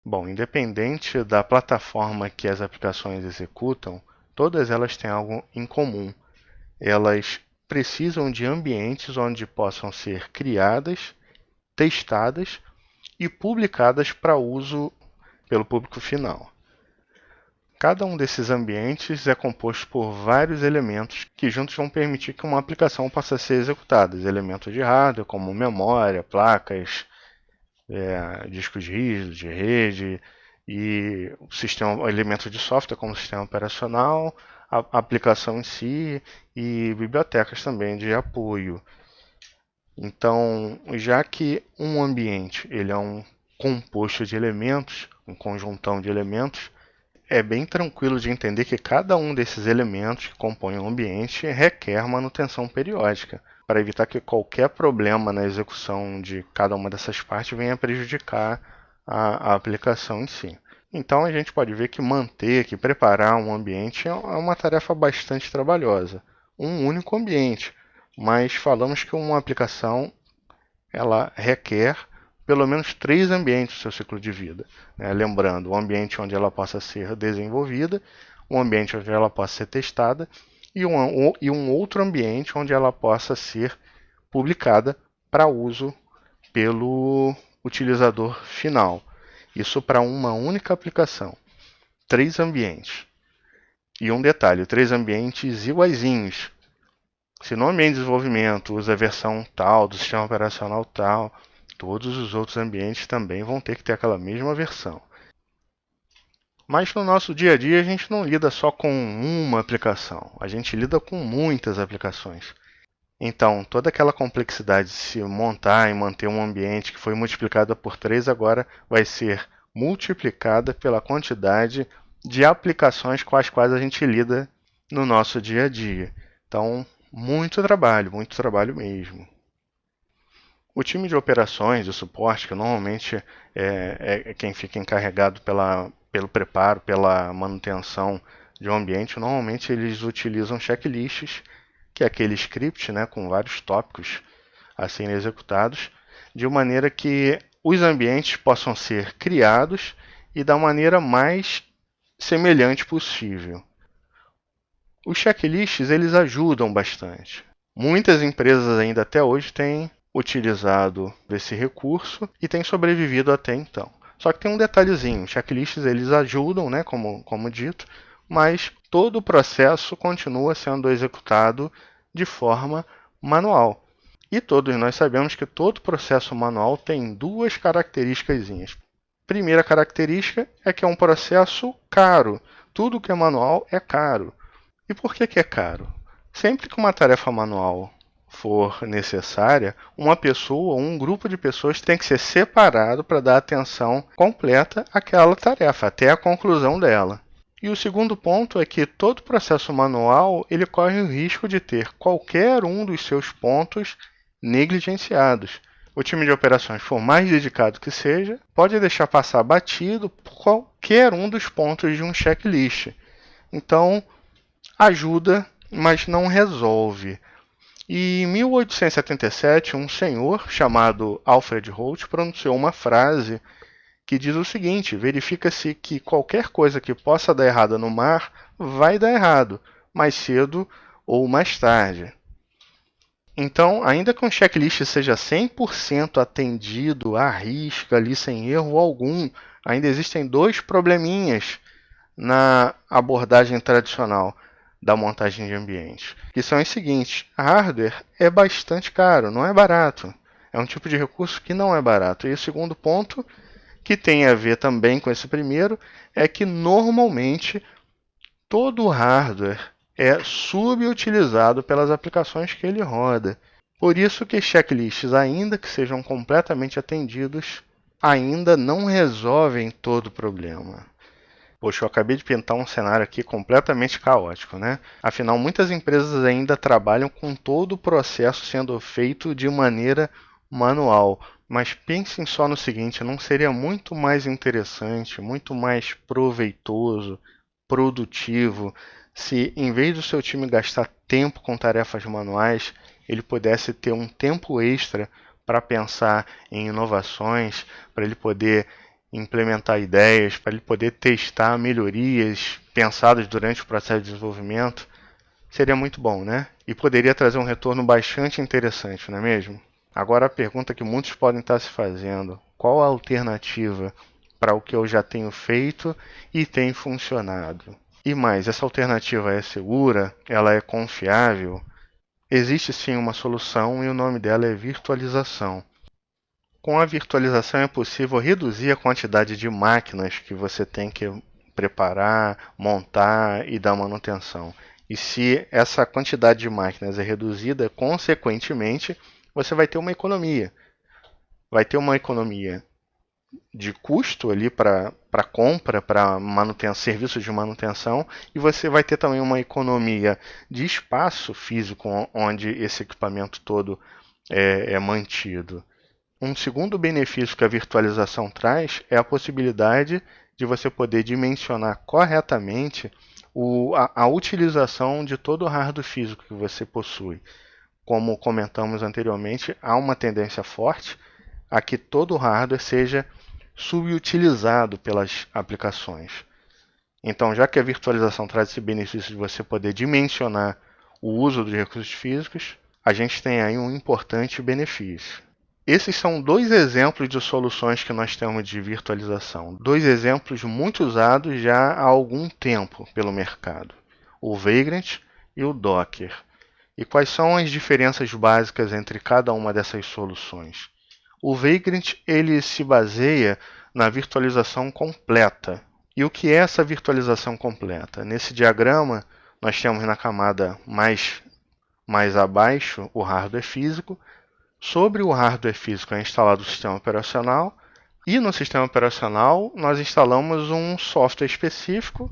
Bom, independente da plataforma que as aplicações executam, todas elas têm algo em comum. Elas precisam de ambientes onde possam ser criadas, testadas e publicadas para uso pelo público final. Cada um desses ambientes é composto por vários elementos que juntos vão permitir que uma aplicação possa ser executada. Elementos de hardware, como memória, placas, discos rígidos de rede e elementos de software, como o sistema operacional, a aplicação em si e bibliotecas também de apoio. Então, já que um ambiente ele é um composto de elementos, um conjuntão de elementos, é bem tranquilo de entender que cada um desses elementos que compõem o ambiente requer manutenção periódica, para evitar que qualquer problema na execução de cada uma dessas partes venha prejudicar a aplicação em si. Então a gente pode ver que manter, que preparar um ambiente é uma tarefa bastante trabalhosa. Um único ambiente, mas falamos que uma aplicação ela requer pelo menos 3 ambientes no seu ciclo de vida. Lembrando, um ambiente onde ela possa ser desenvolvida, um ambiente onde ela possa ser testada e um outro ambiente onde ela possa ser publicada para uso pelo utilizador final. Isso para uma única aplicação. 3 ambientes. E um detalhe, 3 ambientes iguaizinhos. Se no ambiente de desenvolvimento usa a versão tal do sistema operacional tal, todos os outros ambientes também vão ter que ter aquela mesma versão. Mas no nosso dia a dia a gente não lida só com uma aplicação, a gente lida com muitas aplicações. Então, toda aquela complexidade de se montar e manter um ambiente que foi multiplicada por 3 agora vai ser multiplicada pela quantidade de aplicações com as quais a gente lida no nosso dia a dia. Então, muito trabalho mesmo. O time de operações, de suporte, que normalmente é quem fica encarregado pelo preparo, pela manutenção de um ambiente, normalmente eles utilizam checklists, que é aquele script, né, com vários tópicos a serem executados, de maneira que os ambientes possam ser criados e da maneira mais semelhante possível. Os checklists eles ajudam bastante. Muitas empresas ainda até hoje têm utilizado esse recurso e têm sobrevivido até então. Só que tem um detalhezinho, checklists eles ajudam, né, como dito, mas todo o processo continua sendo executado de forma manual. E todos nós sabemos que todo processo manual tem 2 características. Primeira característica é que é um processo caro. Tudo que é manual é caro. E por que é caro? Sempre que uma tarefa manual for necessária, uma pessoa ou um grupo de pessoas tem que ser separado para dar atenção completa àquela tarefa, até a conclusão dela. E o segundo ponto é que todo processo manual ele corre o risco de ter qualquer um dos seus pontos negligenciados. O time de operações, por mais dedicado que seja, pode deixar passar batido por qualquer um dos pontos de um checklist. Então, ajuda, mas não resolve. E em 1877, um senhor chamado Alfred Holt pronunciou uma frase que diz o seguinte: verifica-se que qualquer coisa que possa dar errado no mar vai dar errado, mais cedo ou mais tarde. Então, ainda que um checklist seja 100% atendido à risca, ali sem erro algum, ainda existem 2 probleminhas na abordagem tradicional da montagem de ambientes, que são os seguintes: hardware é bastante caro, não é barato. É um tipo de recurso que não é barato. E o segundo ponto, que tem a ver também com esse primeiro, é que normalmente todo o hardware é subutilizado pelas aplicações que ele roda. Por isso que checklists, ainda que sejam completamente atendidos, ainda não resolvem todo o problema. Poxa, eu acabei de pintar um cenário aqui completamente caótico, né? Afinal, muitas empresas ainda trabalham com todo o processo sendo feito de maneira manual. Mas pensem só no seguinte: não seria muito mais interessante, muito mais proveitoso, produtivo, se em vez do seu time gastar tempo com tarefas manuais, ele pudesse ter um tempo extra para pensar em inovações, para ele poder implementar ideias, para ele poder testar melhorias pensadas durante o processo de desenvolvimento, seria muito bom, né? E poderia trazer um retorno bastante interessante, não é mesmo? Agora a pergunta que muitos podem estar se fazendo: qual a alternativa para o que eu já tenho feito e tem funcionado? E mais, essa alternativa é segura? Ela é confiável? Existe sim uma solução e o nome dela é virtualização. Com a virtualização é possível reduzir a quantidade de máquinas que você tem que preparar, montar e dar manutenção. E se essa quantidade de máquinas é reduzida, consequentemente, você vai ter uma economia. Vai ter uma economia de custo ali para compra, para serviços de manutenção, e você vai ter também uma economia de espaço físico onde esse equipamento todo é mantido. Um segundo benefício que a virtualização traz é a possibilidade de você poder dimensionar corretamente a utilização de todo o hardware físico que você possui. Como comentamos anteriormente, há uma tendência forte a que todo o hardware seja subutilizado pelas aplicações. Então, já que a virtualização traz esse benefício de você poder dimensionar o uso dos recursos físicos, a gente tem aí um importante benefício. Esses são dois exemplos de soluções que nós temos de virtualização. Dois exemplos muito usados já há algum tempo pelo mercado. O Vagrant e o Docker. E quais são as diferenças básicas entre cada uma dessas soluções? O Vagrant ele se baseia na virtualização completa. E o que é essa virtualização completa? Nesse diagrama, nós temos na camada mais abaixo o hardware físico. Sobre o hardware físico é instalado o sistema operacional, e no sistema operacional nós instalamos um software específico,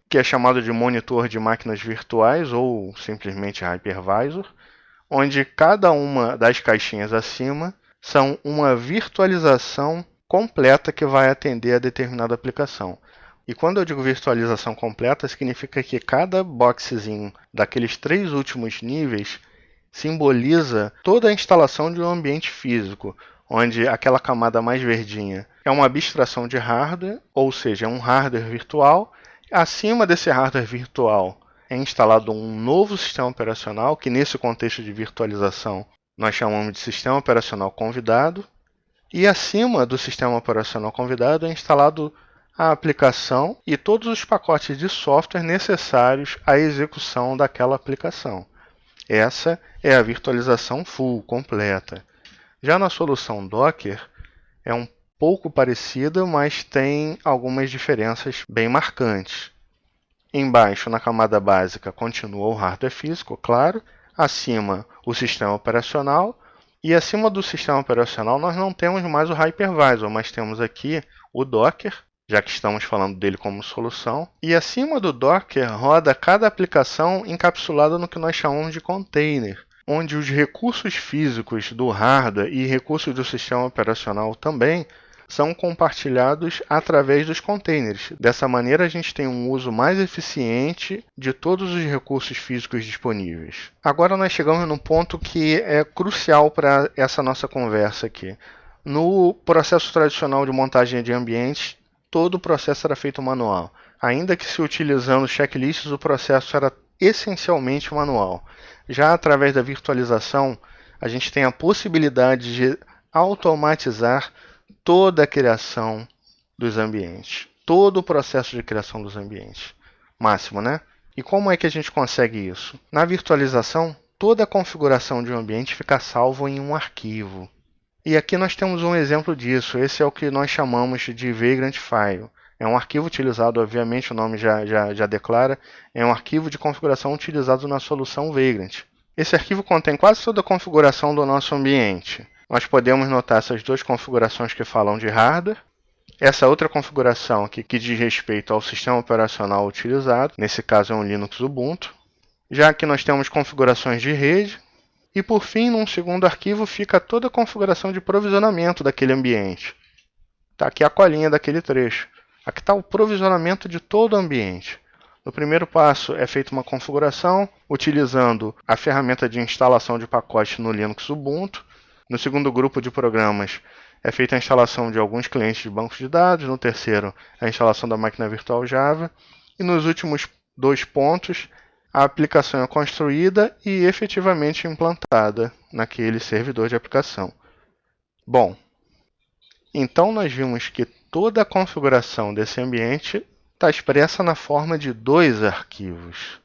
que é chamado de monitor de máquinas virtuais, ou simplesmente hypervisor, onde cada uma das caixinhas acima são uma virtualização completa que vai atender a determinada aplicação. E quando eu digo virtualização completa, significa que cada boxezinho daqueles 3 últimos níveis simboliza toda a instalação de um ambiente físico, onde aquela camada mais verdinha é uma abstração de hardware, ou seja, é um hardware virtual. Acima desse hardware virtual é instalado um novo sistema operacional, que nesse contexto de virtualização nós chamamos de sistema operacional convidado. E acima do sistema operacional convidado é instalado a aplicação e todos os pacotes de software necessários à execução daquela aplicação. Essa é a virtualização full, completa. Já na solução Docker, é um pouco parecida, mas tem algumas diferenças bem marcantes. Embaixo, na camada básica, continua o hardware físico, claro. Acima, o sistema operacional. E acima do sistema operacional, nós não temos mais o hypervisor, mas temos aqui o Docker, já que estamos falando dele como solução. E acima do Docker roda cada aplicação encapsulada no que nós chamamos de container, onde os recursos físicos do hardware e recursos do sistema operacional também são compartilhados através dos containers. Dessa maneira, a gente tem um uso mais eficiente de todos os recursos físicos disponíveis. Agora nós chegamos num ponto que é crucial para essa nossa conversa aqui. No processo tradicional de montagem de ambientes, todo o processo era feito manual. Ainda que se utilizando checklists, o processo era essencialmente manual. Já através da virtualização, a gente tem a possibilidade de automatizar toda a criação dos ambientes, todo o processo de criação dos ambientes. Máximo, né? E como é que a gente consegue isso? Na virtualização, toda a configuração de um ambiente fica salvo em um arquivo. E aqui nós temos um exemplo disso. Esse é o que nós chamamos de Vagrant File. É um arquivo utilizado, obviamente, o nome já declara, é um arquivo de configuração utilizado na solução Vagrant. Esse arquivo contém quase toda a configuração do nosso ambiente. Nós podemos notar essas duas configurações que falam de hardware, essa outra configuração aqui que diz respeito ao sistema operacional utilizado, nesse caso é um Linux Ubuntu. Já que nós temos configurações de rede, e por fim, num segundo arquivo, fica toda a configuração de provisionamento daquele ambiente. Está aqui a colinha daquele trecho. Aqui está o provisionamento de todo o ambiente. No primeiro passo é feita uma configuração utilizando a ferramenta de instalação de pacote no Linux Ubuntu. No segundo grupo de programas é feita a instalação de alguns clientes de bancos de dados, no terceiro, a instalação da máquina virtual Java, e nos últimos 2 pontos, a aplicação é construída e efetivamente implantada naquele servidor de aplicação. Bom, então nós vimos que toda a configuração desse ambiente está expressa na forma de 2 arquivos.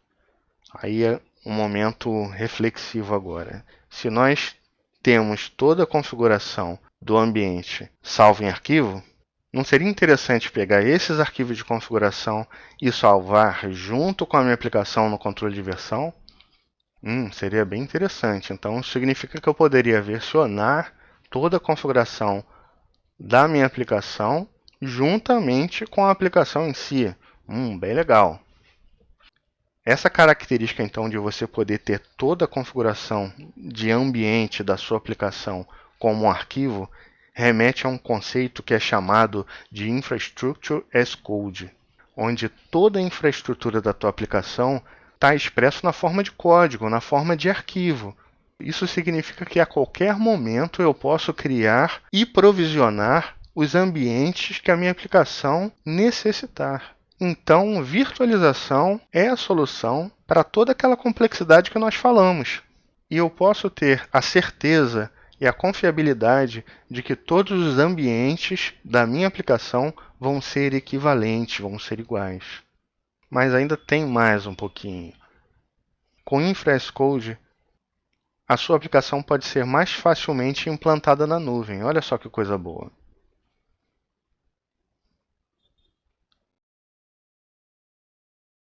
Aí é um momento reflexivo agora. Se nós temos toda a configuração do ambiente salvo em arquivo, não seria interessante pegar esses arquivos de configuração e salvar junto com a minha aplicação no controle de versão? Seria bem interessante. Então, isso significa que eu poderia versionar toda a configuração da minha aplicação juntamente com a aplicação em si. Bem legal. Essa característica, então, de você poder ter toda a configuração de ambiente da sua aplicação como um arquivo, remete a um conceito que é chamado de Infrastructure as Code, onde toda a infraestrutura da tua aplicação está expresso na forma de código, na forma de arquivo. Isso significa que a qualquer momento eu posso criar e provisionar os ambientes que a minha aplicação necessitar. Então, virtualização é a solução para toda aquela complexidade que nós falamos. E eu posso ter a certeza e a confiabilidade de que todos os ambientes da minha aplicação vão ser equivalentes, vão ser iguais. Mas ainda tem mais um pouquinho. Com Infra as Code, a sua aplicação pode ser mais facilmente implantada na nuvem. Olha só que coisa boa.